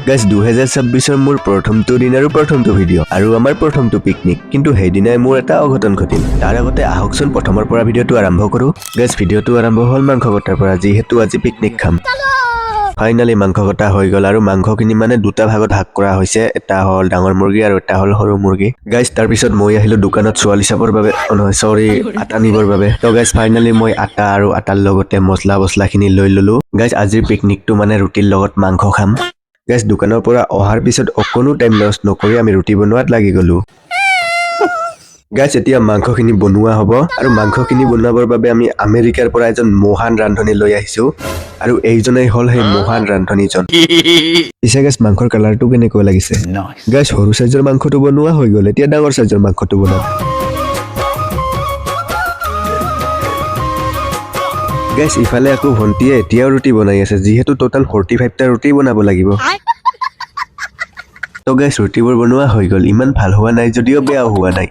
guys 2026 মোৰ প্ৰথমটো দিন আৰু প্ৰথমটো ভিডিঅ' আৰু আমাৰ প্ৰথমটো পিকনিক কিন্তু সেইদিনাই মোৰ এটা অঘটন ঘটিল তাৰ আগতে আহকচোন প্ৰথমৰ পৰা ভিডিঅ'টো আৰম্ভ কৰোঁ গাইজ ভিডিঅ'টো আৰম্ভ হ'ল মাংস কটাৰ পৰা যিহেতু আজি পিকনিক খাম ফাইনালি মাংস কটা হৈ গ'ল আৰু মাংসখিনি মানে দুটা ভাগত ভাগ কৰা হৈছে এটা হ'ল ডাঙৰ মুৰ্গী আৰু এটা হ'ল সৰু মুৰ্গী গাইজ তাৰপিছত মই আহিলোঁ দোকানত ছোৱালী চাবৰ বাবে আটা নিবৰ বাবে তো গাইজ ফাইনালি মই আটা আৰু আটাৰ লগতে মছলাখিনি লৈ ল'লোঁ গাইজ আজিৰ পিকনিকটো মানে ৰুটিৰ লগত মাংস খাম গাইজ দোকানৰ পৰা অহাৰ পিছত অকণো টাইম লছ নকৰি আমি ৰুটি বনোৱাত লাগি গ'লোঁ গাইজ এতিয়া মাংসখিনি বনোৱা হ'ব আৰু মাংসখিনি বনাবৰ বাবে আমি আমেৰিকাৰ পৰা এজন মহান ৰান্ধনি লৈ আহিছোঁ আৰু এইজনেই হ'ল সেই মহান ৰান্ধনিজন পিছে গাইজ মাংসৰ কালাৰটো কেনেকুৱা লাগিছে গাইজ সৰু চাইজৰ মাংসটো বনোৱা হৈ গ'ল এতিয়া ডাঙৰ চাইজৰ মাংসটো বনাম গাইজ ইফালে আকৌ ভণ্টিয়ে এতিয়াও ৰুটি বনাই আছে যিহেতু টোটাল 45টা ৰুটি বনাব লাগিব তো গাইজ ৰুটিবোৰ বনোৱা হৈ গ'ল ইমান ভাল হোৱা নাই যদিও বেয়াও হোৱা নাই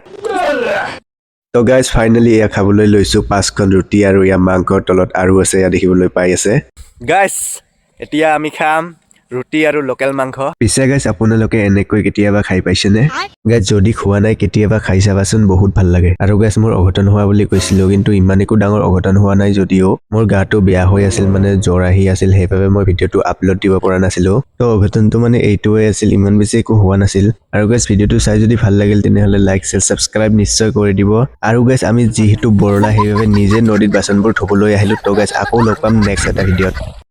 তো গাইজ ফাইনেলি এয়া খাবলৈ লৈছোঁ 5খন ৰুটি আৰু এয়া মাংসৰ তলত আৰু আছে এয়া দেখিবলৈ পাই আছে গাইজ এতিয়া আমি খাম ৰুটি আৰু লোকেল মাংস পিছে গাইজ আপোনালোকে এনেকৈ কেতিয়াবা খাই পাইছেনে গাইজ যদি খোৱা নাই কেতিয়াবা খাই চাবাচোন বহুত ভাল লাগে আৰু গাইজ মোৰ অঘটন হোৱা বুলি কৈছিলোঁ কিন্তু ইমান একো ডাঙৰ অঘটন হোৱা নাই যদিও মোৰ গাটো বেয়া হৈ আছিল মানে জ্বৰ আহি আছিল সেইবাবে মই ভিডিঅ'টো আপলোড দিব পৰা নাছিলোঁ তো অঘটনটো মানে এইটোৱে আছিল ইমান বেছি একো হোৱা নাছিল আৰু গাইজ ভিডিঅ'টো চাই যদি ভাল লাগিল তেনেহ'লে লাইক ছাবস্ক্ৰাইব নিশ্চয় কৰি দিব আৰু গাইজ আমি যিহেতু বৰলা সেইবাবে নিজে নদীত বাচনবোৰ ধুবলৈ আহিলোঁ তো গাইজ আকৌ লগ পাম নেক্সট এটা ভিডিঅ'ত